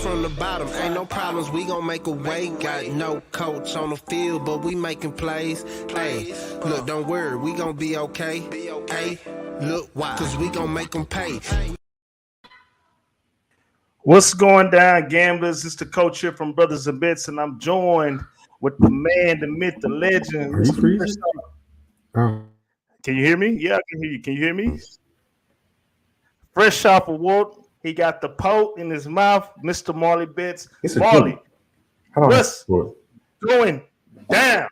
from the bottom. Ain't no problems, we gon' make a way. Got no coach on the field, but we making plays. Hey, look, don't worry, we gon' be okay. Hey, look, why? Cause we gon' make them pay. What's going down, gamblers? It's the coach here from Brothas N Bets, and I'm joined with the man, the myth, the legend. Are you freezing? Can you hear me? Yeah, I can hear you. Can you hear me? Fresh off of work, he got the poke in his mouth, Mr. Marley Bets. Marley, what's going down?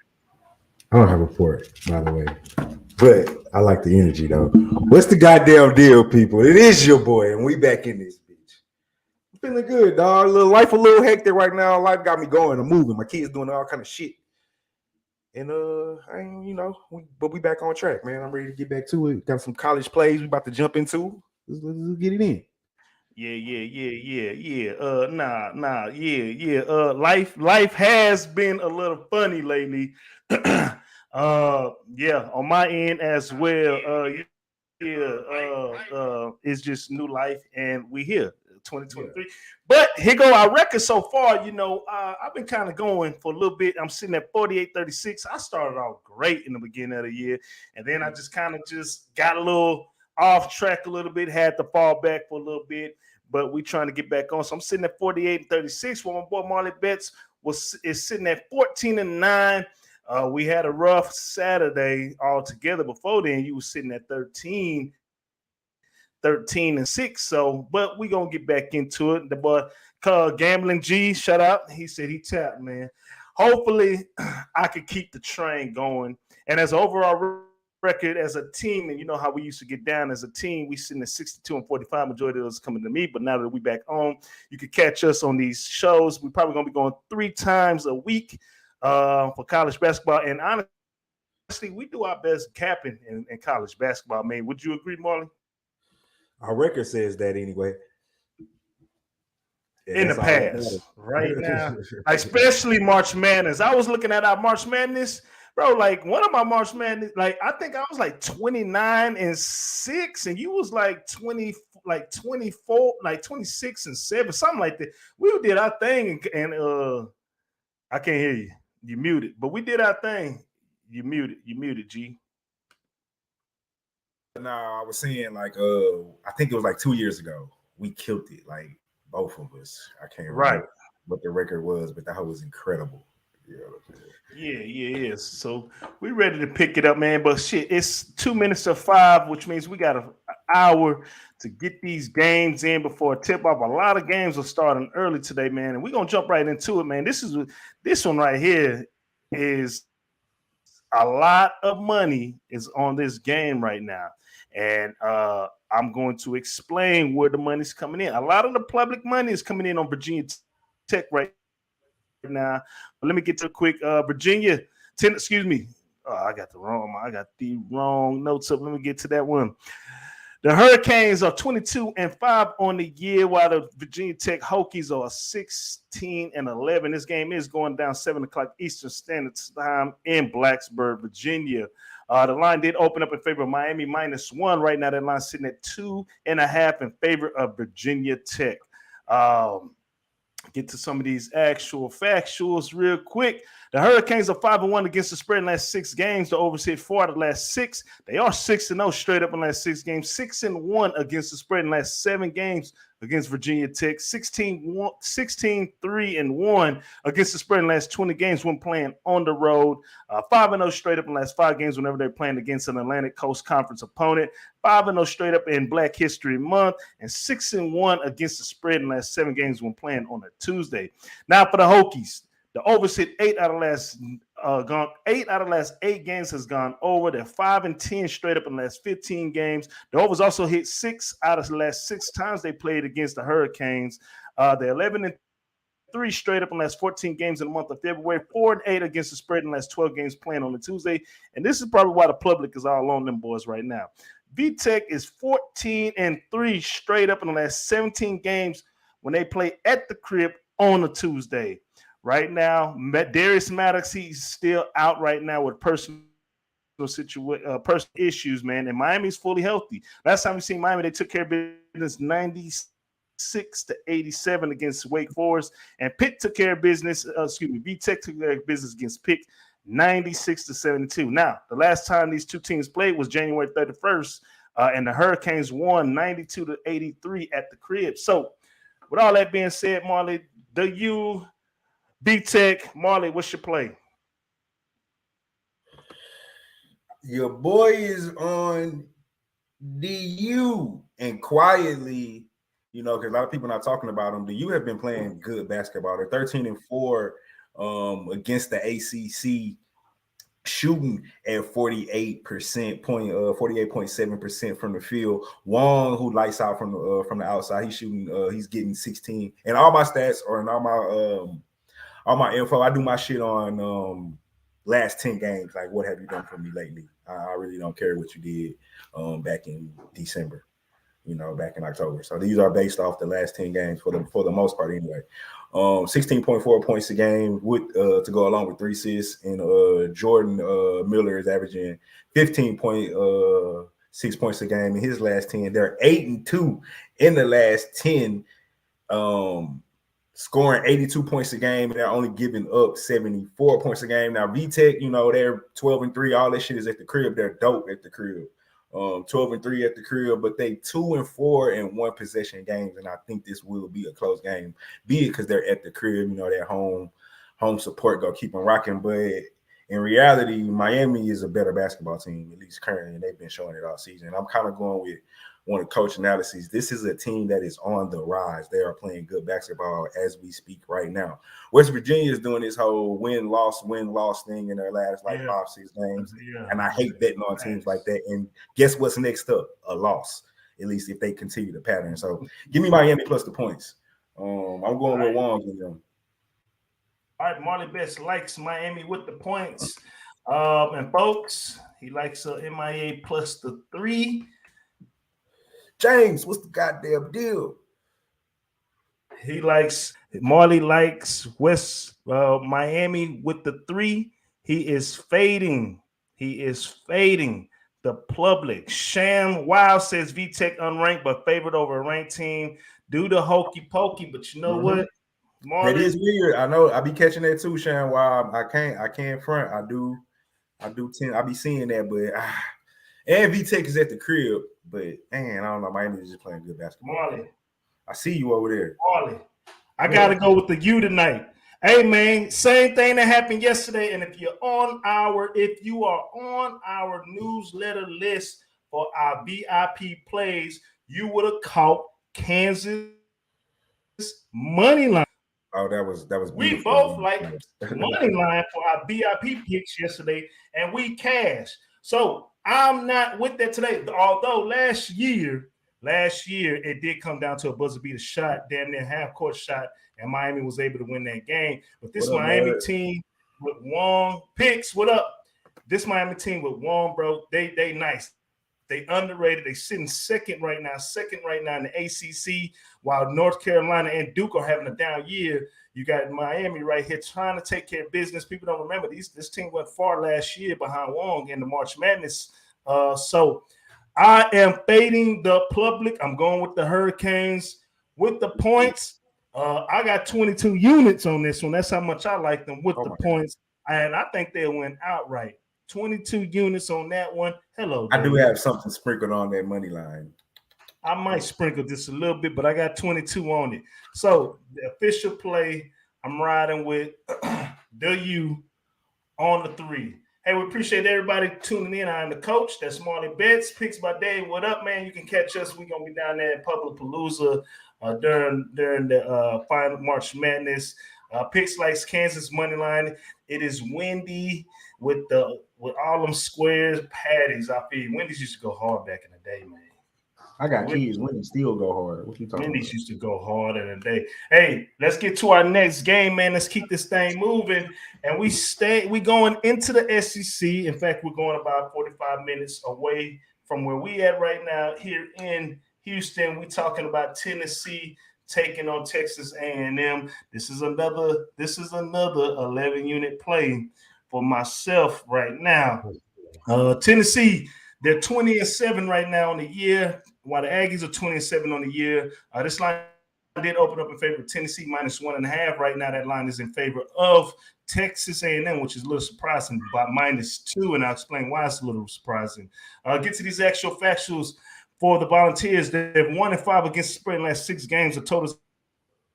I don't have a port, by the way, but I like the energy, though. What's the goddamn deal, people? It is your boy, and we back in this. Feeling good, dog. Life a little hectic right now. Life got me going. I'm moving. My kids doing all kind of shit. And but we back on track, man. I'm ready to get back to it. Got some college plays we about to jump into. Let's get it in. Yeah. Life has been a little funny lately. On my end as well. It's just new life, and we here. 2023. Yeah. But here go our record so far. I've been kind of going for a little bit. I'm sitting at 48-36. I started off great in the beginning of the year, and then I just kind of got a little off track a little bit, had to fall back for a little bit, but we trying to get back on. So I'm sitting at 48-36. While my boy Marley Bets is sitting at 14-9. We had a rough Saturday altogether. Before then, you were sitting at 13-6. So, but we gonna get back into it. The boy Gambling G, shout out. He said he tapped, man. Hopefully, I could keep the train going. And as an overall record as a team, and you know how we used to get down as a team, we sitting at 62-45. Majority of those coming to me, but now that we back on, you can catch us on these shows. We're probably gonna be going 3 times a week for college basketball. And honestly, we do our best capping in college basketball. Man, would you agree, Marley? Our record says that anyway. Yeah, in the past, right now, especially March Madness. I was looking at our March Madness, bro. Like one of my March Madness, like I think I was like 29-6, and you was like 24, like 26-7, something like that. We did our thing, and I can't hear you. You muted, but we did our thing. You muted, G. No, I was saying like I think it was like 2 years ago. We killed it, like both of us. I can't remember what the record was, but that was incredible. Yeah. So we ready to pick it up, man. But shit, it's 2 minutes to 5, which means we got an hour to get these games in before tip off. A lot of games are starting early today, man, and we're gonna jump right into it, man. This one right here is a lot of money is on this game right now. And I'm going to explain where the money's coming in. A lot of the public money is coming in on Virginia Tech right now. But let me get to a quick Virginia 10. Excuse me. I got the wrong notes up. Let me get to that one. The Hurricanes are 22-5 on the year, while the Virginia Tech Hokies are 16-11. This game is going down 7:00 Eastern Standard Time in Blacksburg, Virginia. The line did open up in favor of Miami -1. Right now, that line's sitting at 2.5 in favor of Virginia Tech. Get to some of these actual factuals real quick. The Hurricanes are 5-1 against the spread in the last 6 games. The overs hit 4 out of the last 6. They are 6-0 straight up in the last 6 games. 6-1 against the spread in the last 7 games against Virginia Tech. 16-3-1 against the spread in the last 20 games when playing on the road. 5-0 straight up in the last 5 games whenever they're playing against an Atlantic Coast Conference opponent. 5-0 straight up in Black History Month, and 6-1 against the spread in the last 7 games when playing on a Tuesday. Now for the Hokies, the overs hit 8 out of the last 8 games has gone over. They're 5-10 straight up in the last 15 games. The overs also hit 6 out of the last 6 times they played against the Hurricanes. They're 11-3 straight up in the last 14 games in the month of February. 4-8 against the spread in the last 12 games playing on a Tuesday. And this is probably why the public is all on them boys right now. VTech is 14-3 straight up in the last 17 games when they play at the crib on a Tuesday. Right now, Darius Maddox, he's still out right now with personal issues, man. And Miami's fully healthy. Last time we seen Miami, they took care of business 97 86-87 against Wake Forest, and Pitt took care of business. VTech took care of business against Pitt, 96-72. Now, the last time these two teams played was January 31st, and the Hurricanes won 92-83 at the crib. So, with all that being said, Marley, VTech, Marley, what's your play? Your boy is on DU, and quietly, because a lot of people are not talking about them. The U have been playing good basketball. They're 13-4 against the ACC, shooting at 48.7% from the field. Wong, who lights out from the outside, he's getting 16. And all my stats are in all my info. I do my shit on last 10 games. Like, what have you done for me lately? I really don't care what you did back in December. Back in October. So these are based off the last 10 games for the most part anyway. 16.4 points a game with to go along with 3 assists. And Jordan Miller is averaging 15.6 points a game in his last 10. They're 8-2 in the last 10, scoring 82 points a game, and they're only giving up 74 points a game. Now, VTech, they're 12-3. All that shit is at the crib. They're dope at the crib. 12-3 at the crib, but they 2-4 in one possession games, and I think this will be a close game, be it because they're at the crib, their home support go keep them rocking. But in reality, Miami is a better basketball team, at least currently, and they've been showing it all season. I'm kind of going with one of coach analyses. This is a team that is on the rise. They are playing good basketball as we speak right now. West Virginia is doing this whole win-loss thing in their last 5-6 games. Yeah. And I hate betting on teams like that. And guess what's next up? A loss, at least if they continue the pattern. So give me Miami plus the points. I'm going with Wong. All right, Marley Best likes Miami with the points. And folks, he likes MIA plus the 3. James, what's the goddamn deal? Marley likes Miami with the 3. He is fading the public. Sham Wow says VTech unranked but favored over a ranked team. Do the hokey pokey, but you know what? Marley, it is weird. I know. I be catching that too, Sham Wow. I can't front. I be seeing that, but and VTech is at the crib. But man, I don't know. Miami is just playing good basketball. Marley, I see you over there. Marley, I gotta go with the U tonight. Hey man, same thing that happened yesterday. And if you are on our newsletter list for our VIP plays, you would have caught Kansas money line. Oh, that was. We both like money line for our VIP picks yesterday, and we cashed. So I'm not with that today. Although last year it did come down to a buzzer beater shot, damn near half court shot, and Miami was able to win that game. But this Miami team with Wong picks, what up? This Miami team with Wong, bro, they nice. They underrated. They sitting second right now in the ACC, while North Carolina and Duke are having a down year. You got Miami right here trying to take care of business. People don't remember this team went far last year behind Wong in the March Madness. So I am fading the public. I'm going with the Hurricanes with the points. I got 22 units on this one. That's how much I like them with the points. And I think they'll win outright. 22 units on that one. Hello, David. I do have something sprinkled on that money line. I might sprinkle just a little bit, but I got 22 on it. So the official play, I'm riding with the U on the 3. Hey, we appreciate everybody tuning in. I'm the coach. That's Marley Bets. Picks by Day. What up, man? You can catch us. We're going to be down there at Public Palooza during the final March Madness. Picks like Kansas money line. It is windy with all them squares, patties. I feel Wendy's used to go hard back in the day, man. I got kids. Wendy's still go hard. What you talking about? Wendy's used to go hard in the day. Hey, let's get to our next game, man. Let's keep this thing moving. And we going into the SEC. In fact, we're going about 45 minutes away from where we at right now here in Houston. We're talking about Tennessee taking on Texas A&M. This is another 11-unit play for myself right now. Tennessee, they're 20-7 right now on the year, while the Aggies are 20-7 on the year. This line did open up in favor of Tennessee -1.5. Right now, that line is in favor of Texas A&M, which is a little surprising, by -2, and I'll explain why it's a little surprising. Get to these actual factuals for the Volunteers. They've 1-5 against the spread in the last 6 games. The total's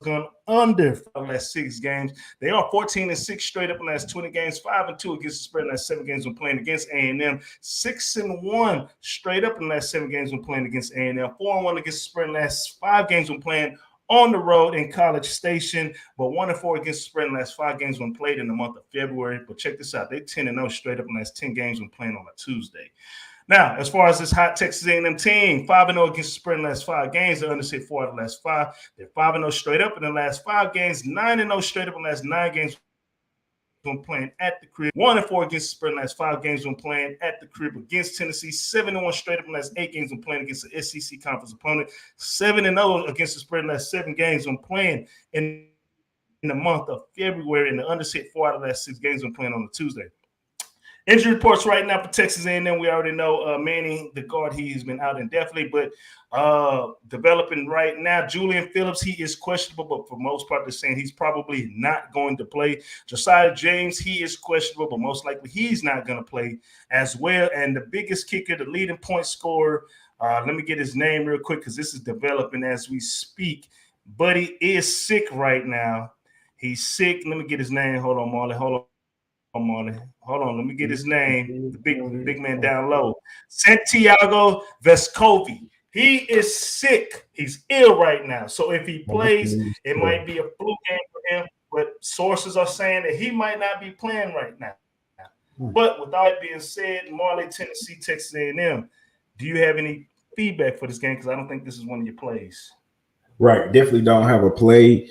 gone under for the last 6 games. They are 14-6 straight up in the last 20 games, 5-2 against the spread in the last 7 games when playing against A&M, 6-1 straight up in the last 7 games when playing against A&M, 4-1 against the spread in the last 5 games when playing on the road in College Station, but 1-4 against the spread in the last 5 games when played in the month of February. But check this out. They're 10-0 straight up in the last 10 games when playing on a Tuesday. Now, as far as this hot Texas A&M team, 5-0 against the spread in the last 5 games. They're underside 4 out of the last 5. They're 5-0 straight up in the last 5 games, 9-0 straight up in the last 9 games when playing at the crib. 1-4 against the spread in the last 5 games when playing at the crib against Tennessee. 7-1 straight up in the last 8 games when playing against the SEC conference opponent. 7-0 against the spread in the last 7 games when playing in the month of February. And the underside 4 out of the last 6 games when playing on a Tuesday. Injury reports right now for Texas A&M. We already know Manning, the guard, he's been out indefinitely, but developing right now. Julian Phillips, he is questionable, but for most part, they're saying he's probably not going to play. Josiah James, he is questionable, but most likely he's not going to play as well. And the biggest kicker, the leading point scorer, let me get his name real quick because this is developing as we speak. Buddy is sick right now. He's sick. Let me get his name. Hold on, Marley. Hold on, let me get his name. The big man down low. Santiago Vescovi. He is sick. He's ill right now. So if he plays, it might be a flu game for him. But sources are saying that he might not be playing right now. But with all that being said, Marley, Tennessee, Texas A&M, do you have any feedback for this game? Because I don't think this is one of your plays. Right. Definitely don't have a play.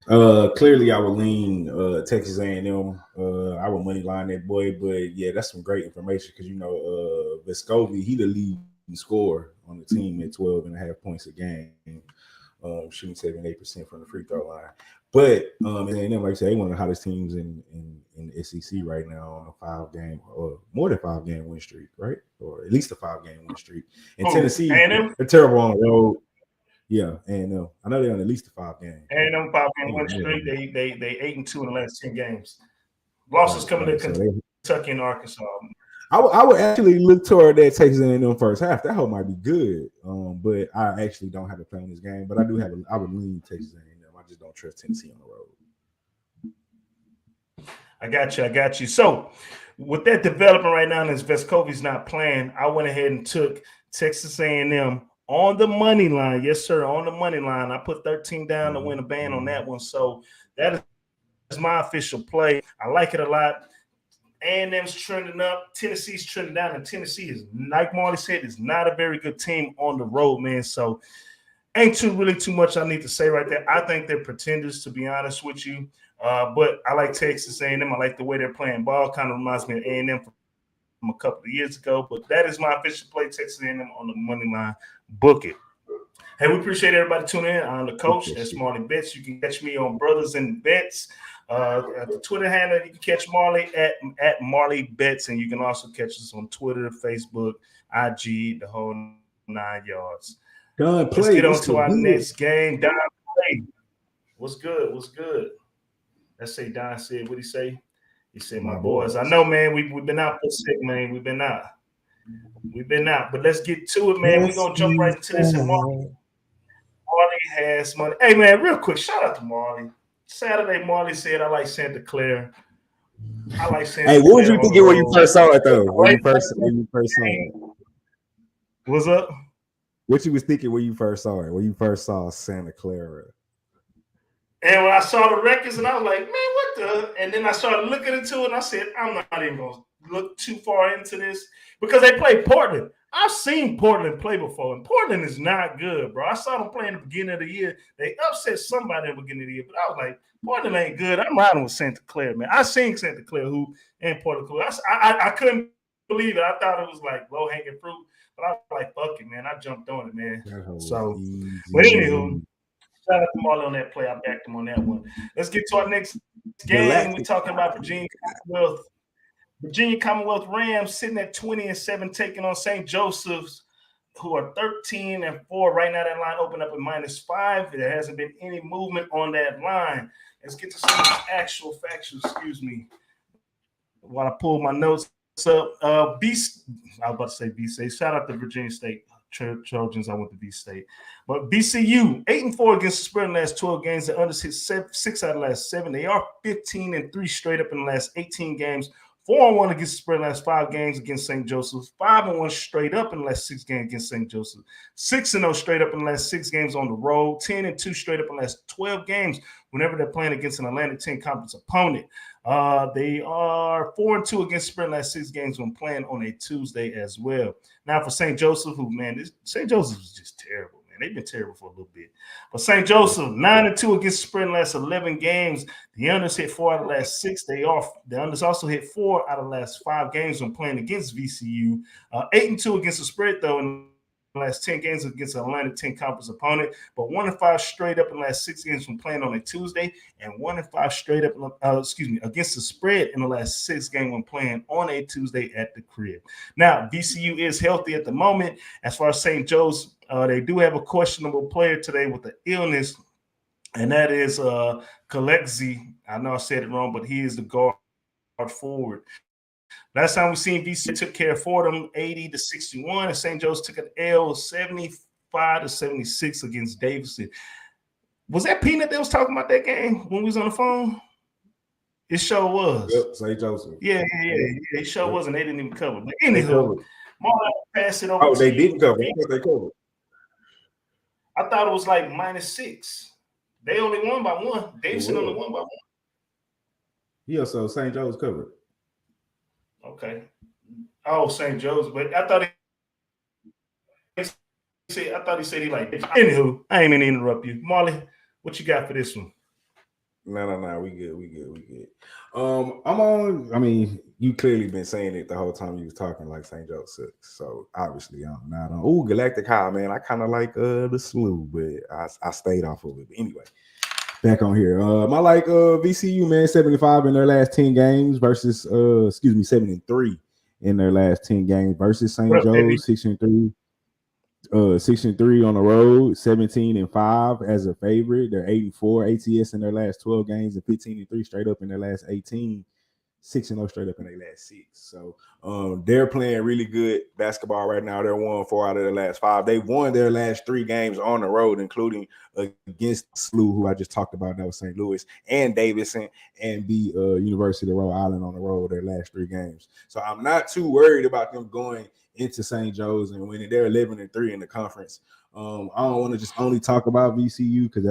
Clearly I would lean Texas A&M. I would money line that boy, but yeah, that's some great information because Vescovi, he the lead scorer on the team at 12.5 points a game, shooting 78% from the free throw line. But A&M, like I said, they one of the hottest teams in the SEC right now on a 5-game or more than 5-game win streak, right? Or at least a 5-game win streak. And Tennessee, they're terrible on the road. Yeah, and I know they're on at least a 5-game. And them 5-game win streak, they 8-2 in the last 10 games. Losses coming to Kentucky and Arkansas. I would actually look toward that Texas A&M first half. That hope might be good, but I actually don't have a plan in this game. But I would lean Texas A&M. I just don't trust Tennessee on the road. I got you. So with that development right now, and as Vescovi's not playing, I went ahead and took Texas A&M on the money line. Yes, sir, on the money line. I put 13 down to win a band on that one. So that is my official play. I like it a lot. A&M's trending up. Tennessee's trending down. And Tennessee is, like Marley said, is not a very good team on the road, man. So ain't too much I need to say right there. I think they're pretenders, to be honest with you. But I like Texas A&M. I like the way they're playing ball. Kind of reminds me of A&M from a couple of years ago. But that is my official play, Texas A&M on the money line. Book it. Hey, we appreciate everybody tuning in. I'm the coach. That's Marley Bets. You can catch me on Brothas N Bets. At the Twitter handle, you can catch Marley at Marley Bets, and you can also catch us on Twitter, Facebook, IG, the whole 9 yards. Let's get on to our next game. Don play. What's good? Let's say Don said, what'd he say? He said, my boys. I know, man, we've been out for sick, man. We've been out. But let's get to it, man. We're going to jump right into this. And Marley has money. Hey, man, real quick, shout out to Marley. Saturday, Marley said, I like Santa Clara. Hey, what was you thinking when you first saw it, though? When you first saw it? What's up? What you was thinking when you first saw it? When you first saw Santa Clara? And when I saw the records, and I was like, man, what the? And then I started looking into it, and I said, I'm not even going to look too far into this because they play Portland. I've seen Portland play before, and Portland is not good, bro. I saw them play in the beginning of the year. They upset somebody in the beginning of the year, but I was like, Portland ain't good. I'm riding with Santa Clara, man. I seen Santa Clara hoop and Portland hoop. I couldn't believe it. I thought it was like low-hanging fruit, but I was like, fuck it, man. I jumped on it, man. So, but anywho, shout out to Marley on that play. I backed him on that one. Let's get to our next game. We're talking about Virginia Commonwealth Rams sitting at 20-7, taking on St. Joseph's who are 13-4 right now. That line opened up at -5. There hasn't been any movement on that line. Let's get to some actual factuals. Excuse me, while I pull my notes up. I was about to say B-State. Shout out to Virginia State Trojans. I went to B-State. But BCU, 8-4 against the spread in the last 12 games. The unders hit 6 out of the last 7. They are 15-3 straight up in the last 18 games. 4-1 against the spread in the last 5 games against St. Joseph. 5-1 straight up in the last 6 games against St. Joseph. 6-0 straight up in the last 6 games on the road. 10-2 straight up in the last 12 games whenever they're playing against an Atlantic 10 conference opponent. They are 4-2 against the spread in the last 6 games when playing on a Tuesday as well. Now for St. Joseph, St. Joseph is just terrible. They've been terrible for a little bit. But St. Joseph, 9-2 against the spread in the last 11 games. The unders hit 4 out of the last 6. The unders also hit 4 out of the last 5 games when playing against VCU. 8-2 against the spread, though, in the last 10 games against an Atlantic 10 conference opponent. But 1-5 straight up in the last 6 games when playing on a Tuesday. And 1-5 straight up, against the spread in the last 6 games when playing on a Tuesday at the crib. Now, VCU is healthy at the moment. As far as St. Joe's, they do have a questionable player today with the illness, and that is Kalexi. I know I said it wrong, but he is the guard forward. Last time we seen VCU took care of Fordham 80-61, and St. Joe's took an L 75-76 against Davidson. Was that Peanut that was talking about that game when we was on the phone? It sure was. Yep, St. Joseph. Yeah. It sure was, and they didn't even cover. But anywho, Marley, pass it over. Oh, they didn't cover. I thought they covered. I thought it was like -6. They only won by 1. Davidson only won by 1. Yeah, so St. Joe's covered. Okay. Oh, St. Joe's, but I thought he said he liked it. Anywho, I ain't mean to interrupt you. Marley, what you got for this one? No. We good. I mean, you clearly been saying it the whole time you was talking like St. Joseph. So obviously I'm not on. Oh, Galactic High, man. I kind of like the slew, but I stayed off of it. But anyway, back on here. I like VCU, man, 75 in their last 10 games versus 73 in their last 10 games versus St. Joe's, 6-3. 6-3 on the road, 17-5 as a favorite. They're 8-4 ATS in their last 12 games and 15-3 straight up in their last 18. 6-0 straight up in their last 6. So they're playing really good basketball right now. They're 1-4 out of their last 5. They won their last 3 games on the road, including against SLU, who I just talked about. That was St. Louis, and Davidson, and the University of Rhode Island on the road their last 3 games. So I'm not too worried about them going into St. Joe's and winning. They're 11-3 in the conference. I don't want to just only talk about VCU because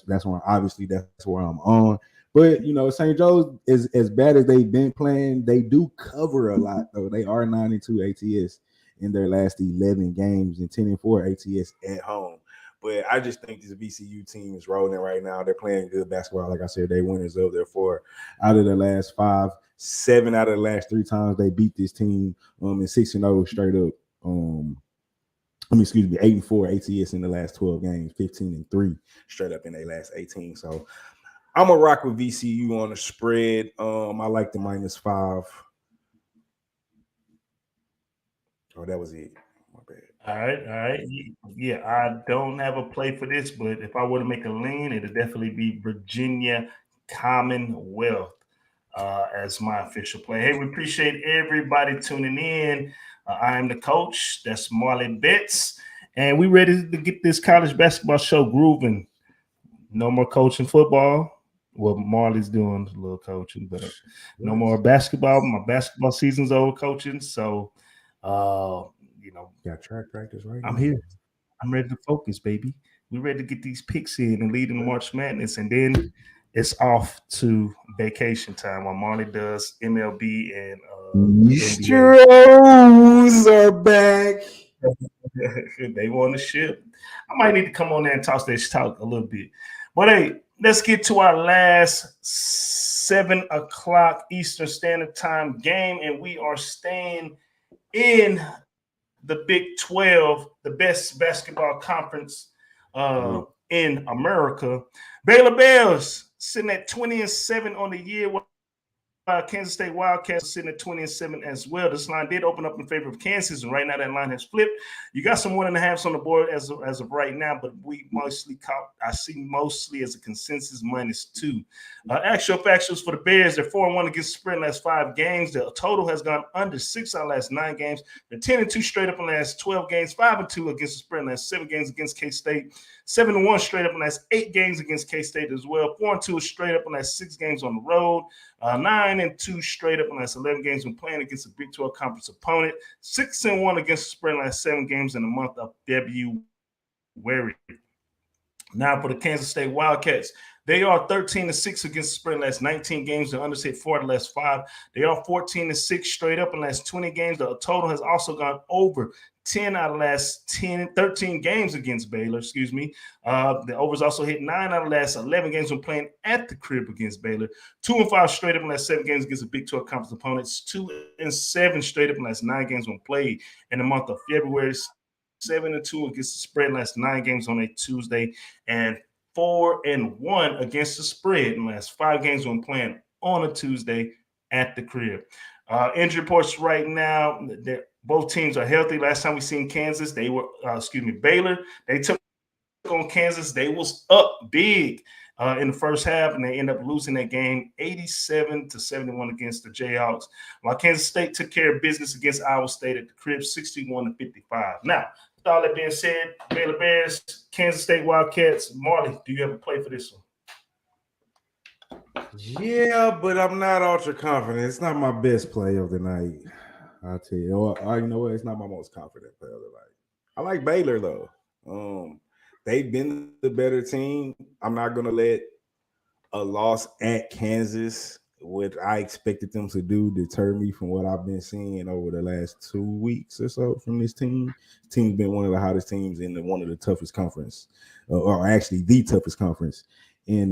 that's where obviously that's where I'm on. But St. Joe's is as bad as they've been playing. They do cover a lot though. They are 9-2 ATS in their last 11 games and 10-4 ATS at home. But I just think this VCU team is rolling right now. They're playing good basketball. Like I said, they winners of their 4 out of the last 5. 7 out of the last 3 times they beat this team and 6-0 straight up. 8-4 ATS in the last 12 games, 15-3 straight up in their last 18. So I'm gonna rock with VCU on the spread. I like the -5. Oh, that was it. My bad. All right. Yeah, I don't have a play for this, but if I were to make a lean, it'd definitely be Virginia Commonwealth as my official play. Hey, we appreciate everybody tuning in. I am the coach. That's Marley Bets. And we ready to get this college basketball show grooving. No more coaching football. Well, Marley's doing a little coaching, but no more basketball. My basketball season's over coaching. So, got track practice right now. I'm here. I'm ready to focus, baby. We're ready to get these picks in and lead in the March Madness. And then it's off to vacation time while Marley does MLB and Stros are back. They want the ship. I might need to come on there and talk a little bit. But hey, let's get to our last 7 o'clock Eastern Standard Time game, and we are staying in the Big 12, the best basketball conference in America. Baylor Bears sitting at 20-7 on the year. Kansas State Wildcats are sitting at 20-7 as well. This line did open up in favor of Kansas, and right now that line has flipped. You got some 1.5s on the board as of right now, but I see mostly as a consensus -2. Actual factuals for the Bears: they're 4-1 against the spread in the last 5 games. The total has gone under 6 out of the last 9 games. They're 10-2 straight up in the last 12 games, 5-2 against the spread in the last 7 games against K-State, 7-1 straight up in the last 8 games against K-State as well. 4-2 straight up in the last 6 games on the road. 9-2 straight up in the last 11 games when playing against a Big 12 conference opponent. 6-1 against the spread in the last 7 games in the month of February. Now for the Kansas State Wildcats, they are 13-6 against the spread in the last 19 games. They're understate 4 of the last 5. They are 14-6 straight up in the last 20 games. The total has also gone over 10 out of the last 13 games against Baylor, The overs also hit 9 out of the last 11 games when playing at the crib against Baylor. 2-5 straight up in the last 7 games against the Big 12 conference opponents. 2-7 straight up in the last 9 games when played in the month of February. 7-2 against the spread in the last 9 games on a Tuesday. And 4-1 against the spread in the last 5 games when playing on a Tuesday at the crib. Injury reports right now, both teams are healthy. Last time we seen Kansas, Baylor, they took on Kansas. They was up big in the first half, and they end up losing that game 87-71 against the Jayhawks. While Kansas State took care of business against Iowa State at the crib, 61-55. Now, with all that being said, Baylor Bears, Kansas State Wildcats. Marley, do you have a play for this one? Yeah, but I'm not ultra confident. It's not my best play of the night. I'll tell you. Or, you know what? It's not my most confident play of the night. I like Baylor though. They've been the better team. I'm not gonna let a loss at Kansas, what I expected them to do, deter me from what I've been seeing over the last 2 weeks or so from this team. This team's been one of the hottest teams in one of the toughest conference, or actually the toughest conference in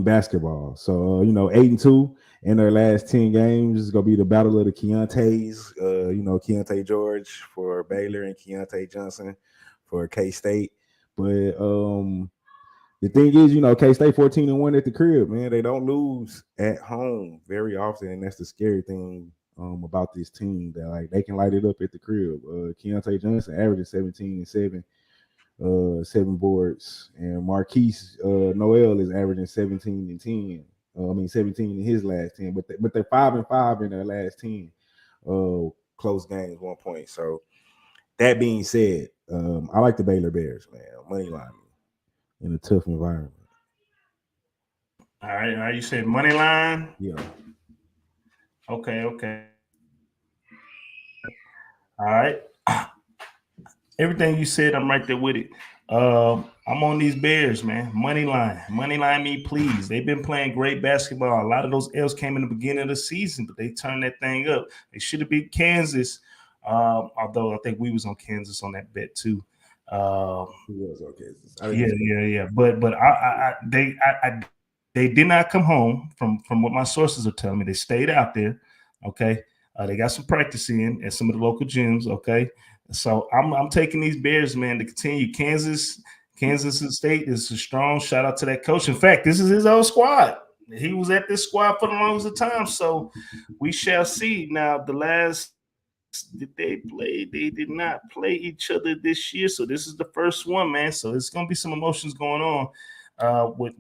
basketball. So 8-2 in their last 10 games is gonna be the battle of the Keontaes. Keontae George for Baylor and Keontae Johnson for K-State. But the thing is, K-State 14-1 at the crib, man. They don't lose at home very often, and that's the scary thing about this team, that like they can light it up at the crib. Keontae Johnson averaging 17-7. 7 boards, and Marquise Noel is averaging 17-10. 17 in his last 10, but they're 5-5 in their last 10 close games, 1 point. So that being said, I like the Baylor Bears, man. Money line in a tough environment. All right. You said money line? Yeah. Okay. All right. Everything you said, I'm right there with it. I'm on these Bears, man. Money line me, please. They've been playing great basketball. A lot of those L's came in the beginning of the season, but they turned that thing up. They should have beat Kansas, although I think we was on Kansas on that bet too. Who was on Kansas? Yeah. But they did not come home from what my sources are telling me. They stayed out there. Okay, they got some practice in at some of the local gyms. Okay. So I'm taking these Bears, man, to continue. Kansas State is a strong. Shout out to that coach. In fact, this is his old squad. He was at this squad for the longest of time. So we shall see. Now, the last did they play? They did not play each other this year. So this is the first one, man. So it's gonna be some emotions going on with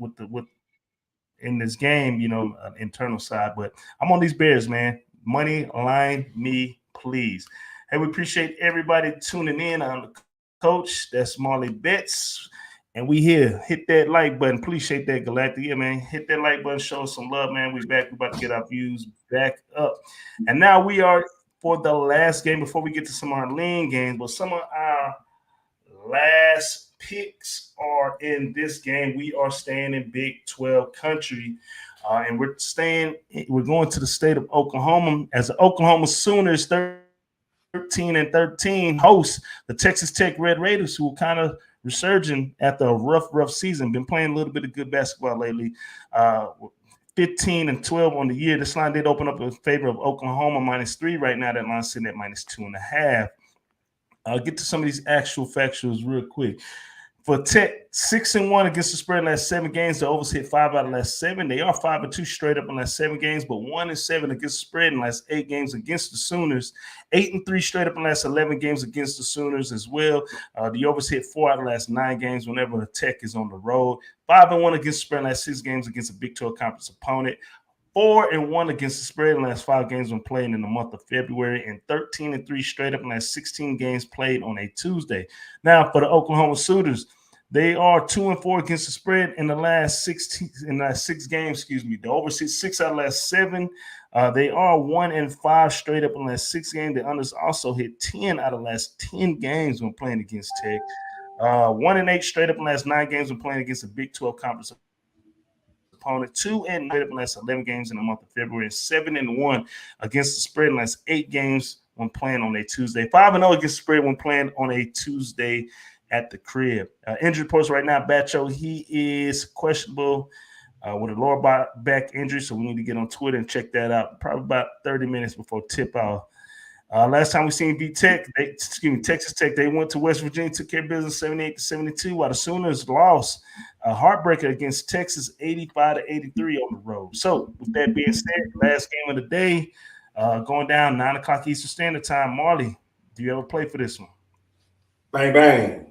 in this game, internal side. But I'm on these Bears, man. Money line me, please. Hey, we appreciate everybody tuning in. I'm the coach. That's Marley Bets. And we here. Hit that like button. Appreciate that, Galactic. Yeah, man. Hit that like button. Show us some love, man. We back. We're about to get our views back up. And now we are for the last game before we get to some of our lean games. But some of our last picks are in this game. We are staying in Big 12 country. And we're going to the state of Oklahoma as the Oklahoma Sooners 13-13 hosts the Texas Tech Red Raiders, who are kind of resurging after a rough season. Been playing a little bit of good basketball lately. 15-12 on the year. This line did open up in favor of Oklahoma -3. Right now, that line's sitting at -2.5. I'll get to some of these actual factuals real quick. For Tech, 6-1 against the spread in the last 7 games. The overs hit 5 out of the last 7. They are 5-2 straight up in the last 7 games, but 1-7 against the spread in the last 8 games against the Sooners. 8-3 straight up in the last 11 games against the Sooners as well. The overs hit 4 out of the last 9 games whenever Tech is on the road. 5-1 against the spread in the last 6 games against a Big 12 conference opponent. 4-1 against the spread in the last 5 games when playing in the month of February, and 13-3 straight up in the last 16 games played on a Tuesday. Now, for the Oklahoma Sooners, they are 2-4 against the spread in the last 6 games. The over 6 out of the last 7. They are 1-5 straight up in the last 6 games. The unders also hit 10 out of the last 10 games when playing against Tech. 1-8 straight up in the last 9 games when playing against a Big 12 conference opponent. 2-9 in the last 11 games in the month of February, and 7-1 against the spread in the last 8 games when playing on a Tuesday. 5-0 against the spread when playing on a Tuesday at the crib. Injury reports right now, Bacho, he is questionable with a lower back injury, so we need to get on Twitter and check that out probably about 30 minutes before tip-off. Last time we seen Texas Tech, they went to West Virginia, took care of business 78-72, while the Sooners lost a heartbreaker against Texas 85-83 on the road. So with that being said, last game of the day, going down 9 o'clock Eastern Standard Time. Marley, do you ever play for this one? Bang, bang.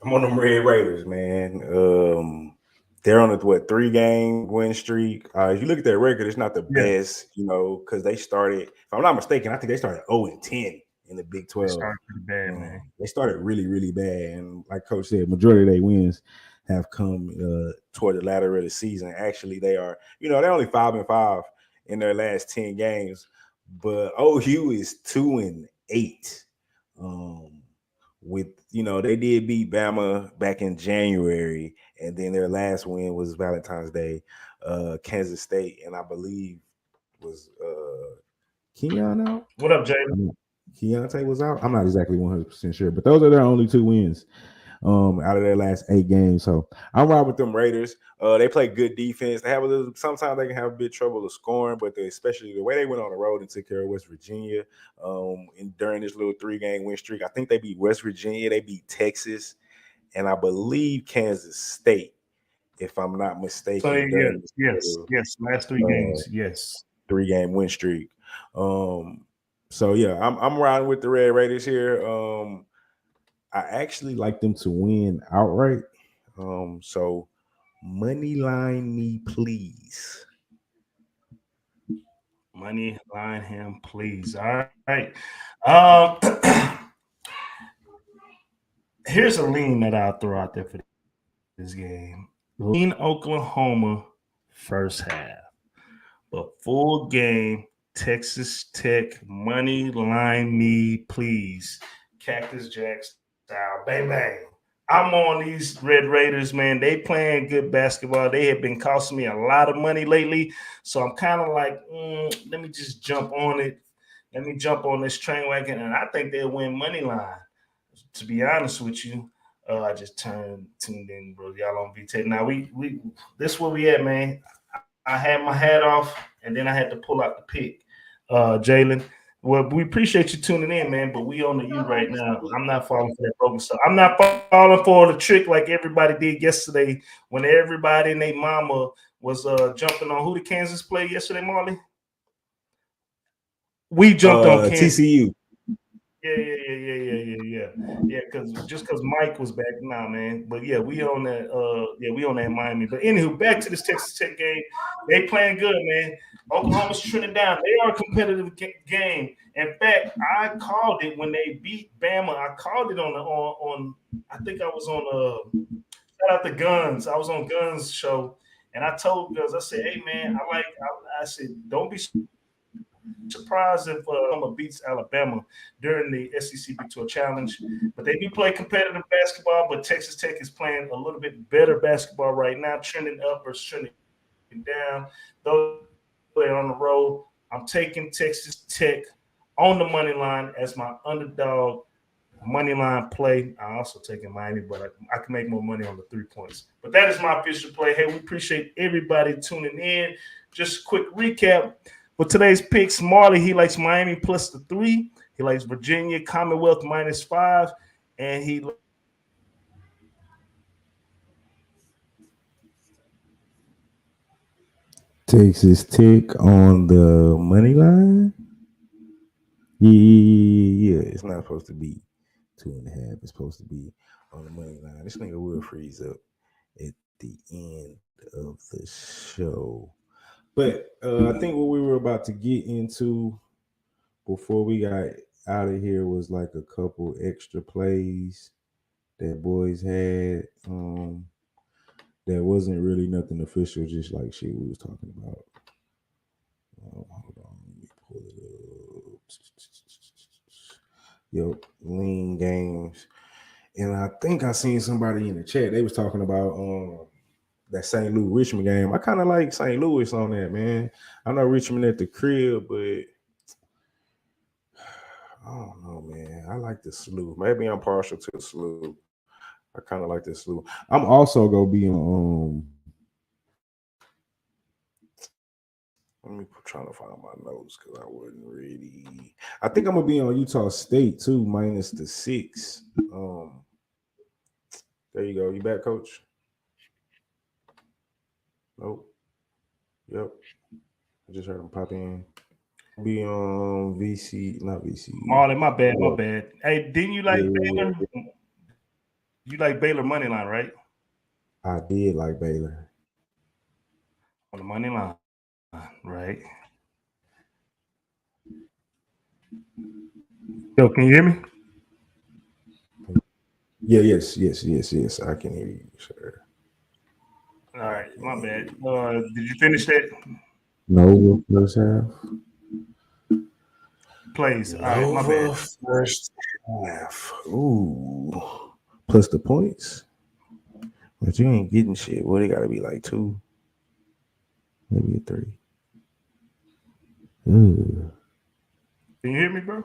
I'm on them Red Raiders, man. They're on a 3-game win streak. If you look at their record, it's not the best, because they started, if I'm not mistaken, I think they started 0-10 in the Big 12. They started pretty bad, man. They started really, really bad. And like Coach said, majority of their wins have come toward the latter of the season. Actually, they are, they're only 5-5 in their last 10 games, but OU is 2-8. They did beat Bama back in January, and then their last win was Valentine's Day, Kansas State, and I believe was Keon out? What up, Jalen? Keontae was out. I'm not exactly 100% sure, but those are their only 2 wins out of their last 8 games. So I'm riding with them Raiders. They play good defense. They have sometimes they can have a bit of trouble of scoring, but especially the way they went on the road and took care of West Virginia and during this little 3-game win streak. I think they beat West Virginia, they beat Texas, and I believe Kansas State, if I'm not mistaken. So yes, last 3 games, yes. 3-game win streak. So yeah, I'm riding with the Red Raiders here. I actually like them to win outright. So money line me, please. Money line him, please. All right. Here's a lean that I'll throw out there for this game. Lean Oklahoma first half, but full game Texas Tech money line me, please. Cactus Jacks style, bang bang. I'm on these Red Raiders, man. They playing good basketball. They have been costing me a lot of money lately, so I'm kind of like, let me just jump on it. Let me jump on this train wagon, and I think they'll win money line. To be honest with you, I just tuned in, bro. Y'all on VT. Now we this is where we at, man. I had my hat off, and then I had to pull out the pick. Jalen, well, we appreciate you tuning in, man, but we on the U right now. I'm not falling for that broken stuff. I'm not falling for the trick like everybody did yesterday when everybody and their mama was jumping on who the Kansas played yesterday, Marley. We jumped on Kansas. TCU. Yeah, because Mike was back now, man. But yeah, we on that Miami. But anywho, back to this Texas Tech game. They playing good, man. Oklahoma's trending down. They are a competitive game. In fact, I called it when they beat Bama. I called it on I think I was on shout out the Guns. I was on Guns show, and I told Guns, I said, hey man, I said, don't be surprised if Oklahoma beats Alabama during the SEC Big 12 Challenge. But they do play competitive basketball, but Texas Tech is playing a little bit better basketball right now, trending up versus trending down. Though they're on the road, I'm taking Texas Tech on the money line as my underdog money line play. I also taking Miami, but I can make more money on the 3 points. But that is my official play. Hey, we appreciate everybody tuning in. Just a quick recap. For today's picks, Marley, he likes Miami plus the 3. He likes Virginia Commonwealth -5. And he Texas Tech on the money line. Yeah, it's not supposed to be 2.5. It's supposed to be on the money line. This nigga will freeze up at the end of the show. But I think what we were about to get into before we got out of here was like a couple extra plays that boys had. That wasn't really nothing official, just like shit we was talking about. Hold on, let me pull it up. Yo, lean games. And I think I seen somebody in the chat. They was talking about that St. Louis Richmond game. I kind of like St. Louis on that, man. I know Richmond at the crib, but I don't know, man. I like the slew. Maybe I'm partial to the slew. I kind of like the slew. I'm also gonna be on. Let me trying to find my notes because I wasn't ready. I think I'm gonna be on Utah State too, minus the 6. There you go. You back, coach? Nope. Yep. I just heard him pop in. Be on VC, not VC. Marley, my bad. Hey, didn't you like Baylor? You like Baylor money line, right? I did like Baylor. On the money line, right? Yo, can you hear me? Yeah, yes. I can hear you, sir. All right, my bad. Did you finish that? No, first half. Plays. All right, my bad. First half. Ooh. Plus the points. But you ain't getting shit. Well, they gotta be like 2. Maybe a 3. Can you hear me, bro?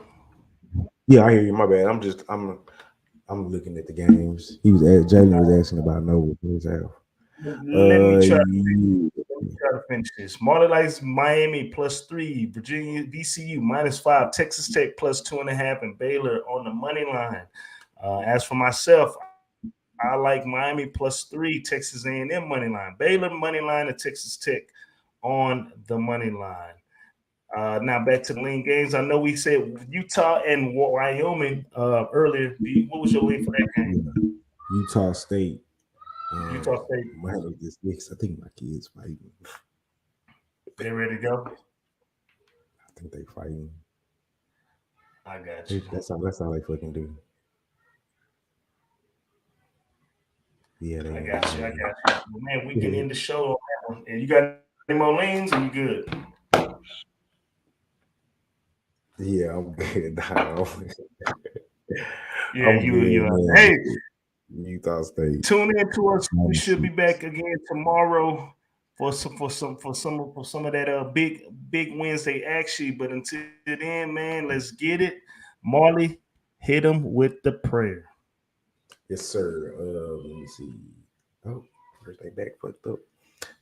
Yeah, I hear you. My bad. I'm looking at the games. Jalen was asking about Nova first half. Let me try to finish this. Marley likes Miami +3, Virginia VCU -5, Texas Tech +2.5, and Baylor on the money line. As for myself, I like Miami +3, Texas A&M money line, Baylor money line, and Texas Tech on the money line. Now back to the lean games. I know we said Utah and Wyoming earlier. What was your lean for that game? Utah State. Utah State. I think my kids fighting. They ready to go? I think they fighting. I got you. That's all they fucking do. Yeah, I got you. Man, we can end the show on that one. And you got any more lanes or you good? Yeah, I'm good now. Yeah, you. Hey, Utah State. Tune in to us. We should be back again tomorrow for some of that big Wednesday action. But until then, man, let's get it. Marley, hit him with the prayer. Yes, sir. Let me see. Oh, first they back fucked up.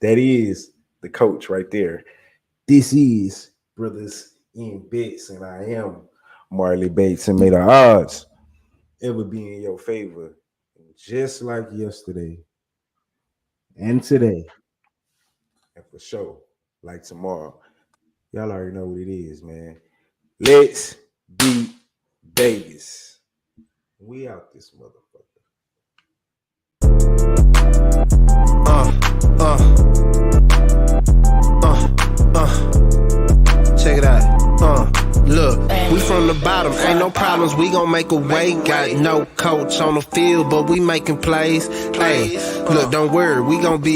That is the coach right there. This is Brothas N Bets, and I am Marley Bates, and may the odds ever be in your favor. Just like yesterday and today, and for sure, like tomorrow. Y'all already know what it is, man. Let's beat Vegas. We out this motherfucker. Check it out. Look, we from the bottom, ain't no problems, we gon' make a way. Got no coach on the field, but we making plays. Hey, look, don't worry, we gon' be